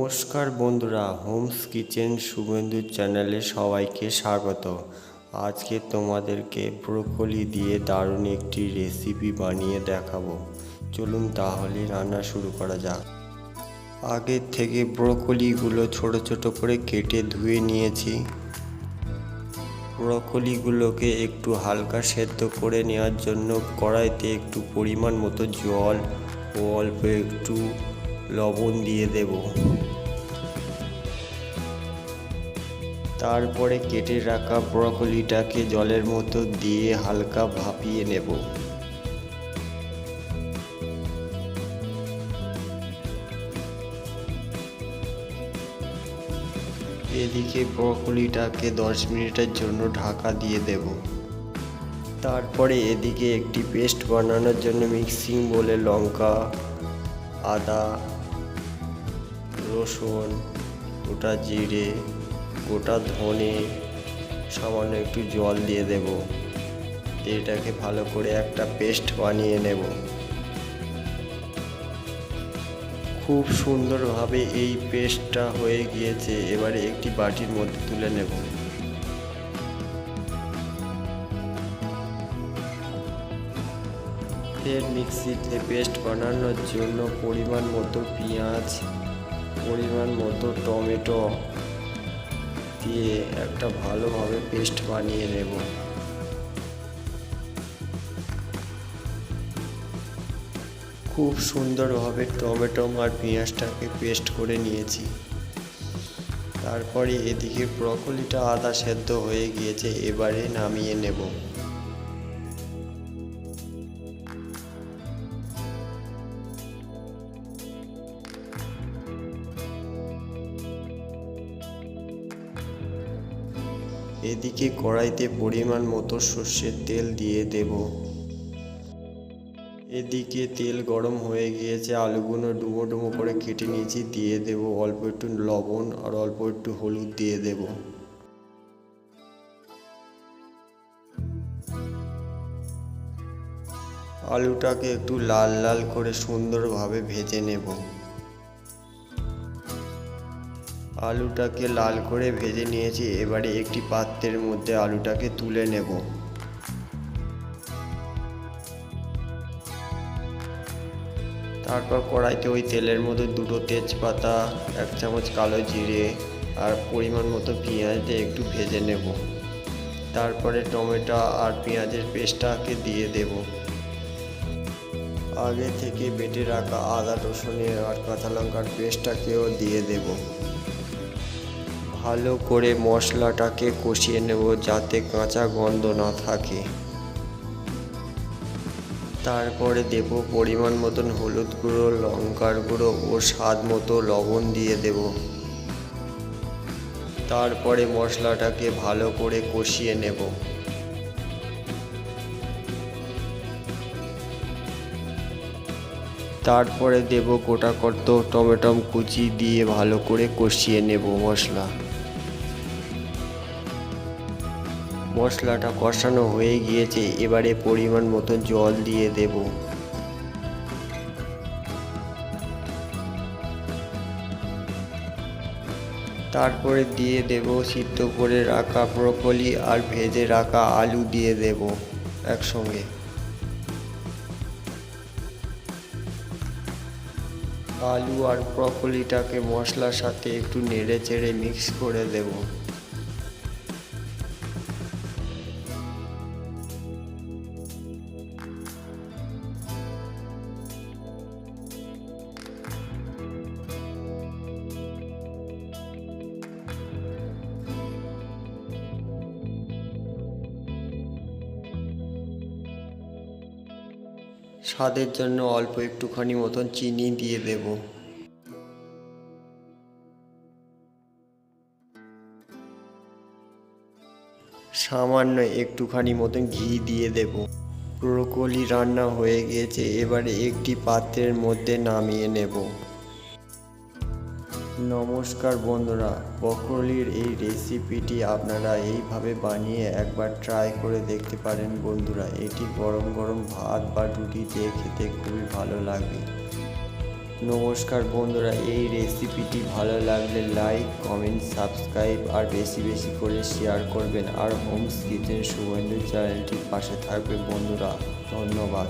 নমস্কার বন্ধুরা, Holmes kitchen Suvendu চ্যানেলে সবাইকে স্বাগত। আজকে তোমাদেরকে ব্রোকলি দিয়ে দারুণ একটি রেসিপি বানিয়ে দেখাবো। চলুন তাহলে রান্না শুরু করা যাক। আগে থেকে ব্রোকলিগুলো ছোট ছোট করে কেটে ধুয়ে নিয়েছি। ব্রোকলিগুলোকে একটু হালকা সেদ্ধ করে নেওয়ার জন্য কড়াইতে একটু পরিমাণ মতো জল ও অল্প একটু লবণ দিয়ে দেব। তারপরে কেটে রাখা ব্রোকলিটাকে জলের মতো দিয়ে হালকা ভাপিয়ে নেব। এদিকে ব্রোকলিটাকে 10 মিনিটের জন্য ঢাকা দিয়ে দেব। তারপরে এদিকে একটি পেস্ট বানানোর জন্য মিক্সিং বোলে লঙ্কা, আদা, রসুন, গোটা জিরে, গোটা ধনে, সামান্য একটু জল দিয়ে দেব। এটাকে ভালো করে একটা পেস্ট বানিয়ে নেব। খুব সুন্দরভাবে এই পেস্টটা হয়ে গিয়েছে। এবারে একটি বাটির মধ্যে তুলে নেব। ফের মিক্সিতে পেস্ট বানানোর জন্য পরিমাণ মতো পেঁয়াজ, পরিমাণ মতো টমেটো দিয়ে একটা ভালোভাবে পেস্ট বানিয়ে নেব। খুব সুন্দরভাবে টমেটো আর পেঁয়াজটাকে পেস্ট করে নিয়েছি। তারপরে এদিকে ব্রোকলিটা আধা সেদ্ধ হয়ে গিয়েছে, এবারে নামিয়ে নেব। এদিকে কড়াইতে পরিমাণ মতো সর্ষের তেল দিয়ে দেব। এদিকে তেল গরম হয়ে গিয়েছে, আলুগুলো ডুবো ডুবো করে কেটে নিয়েছি, দিয়ে দেব। অল্প একটু লবণ আর অল্প একটু হলুদ দিয়ে দেব। আলুটাকে একটু লাল লাল করে সুন্দরভাবে ভেজে নেব। আলুটাকে লাল করে ভেজে নিয়েছি, এবারে একটি পাত্রের মধ্যে আলুটাকে তুলে নেব। তারপর কড়াইতে ওই তেলের মধ্যে 2টো তেজপাতা, 1 চামচ কালো জিরে আর পরিমাণ মতো পেঁয়াজ দিয়ে একটু ভেজে নেব। তারপরে টমেটো আর পেঁয়াজের পেস্টটাকে দিয়ে দেব। আগে থেকে বেটে রাখা আদা, রসুনের আর কাঁচা লঙ্কার পেস্টটাকেও দিয়ে দেব। ভালো করে মশলাটাকে কষিয়ে নেব যাতে কাঁচা গন্ধ না থাকে। তারপরে দেব পরিমাণ মতন হলুদ গুঁড়ো, লঙ্কার গুঁড়ো ও স্বাদ মতো লবণ দিয়ে দেব। তারপরে মশলাটাকে ভালো করে কষিয়ে নেব। তারপরে দেব গোটা কত টমেটো কুচি দিয়ে ভালো করে কষিয়ে নেব মশলাটা কষানো হয়ে গিয়েছে, এবারে পরিমাণ মতো জল দিয়ে দেব। তারপরে দিয়ে দেব সিদ্ধ করে রাখা ব্রোকলি আর ভেজে রাখা আলু দিয়ে দেব একসঙ্গে। আলু আর ব্রোকলিটাকে মশলার সাথে একটু নেড়ে চেড়ে মিক্স করে দেব। স্বাদের জন্য অল্প একটুখানি মতন চিনি দিয়ে দেব। সামান্য একটুখানি মতন ঘি দিয়ে দেব। ব্রোকলি রান্না হয়ে গিয়েছে, এবারে একটি পাত্রের মধ্যে নামিয়ে নেব। নমস্কার বন্ধুরা, ব্রোকলির এই রেসিপিটি আপনারা এইভাবে বানিয়ে একবার ট্রাই করে দেখতে পারেন বন্ধুরা। এটি গরম গরম ভাত বা রুটি দিয়ে খেতে খুবই ভালো লাগবে। নমস্কার বন্ধুরা, এই রেসিপিটি ভালো লাগলে লাইক, কমেন্ট, সাবস্ক্রাইব আর বেশি বেশি করে শেয়ার করবেন। আর হোমস কিচেন সুগন্ধু চ্যানেলটির পাশে থাকবে বন্ধুরা। ধন্যবাদ।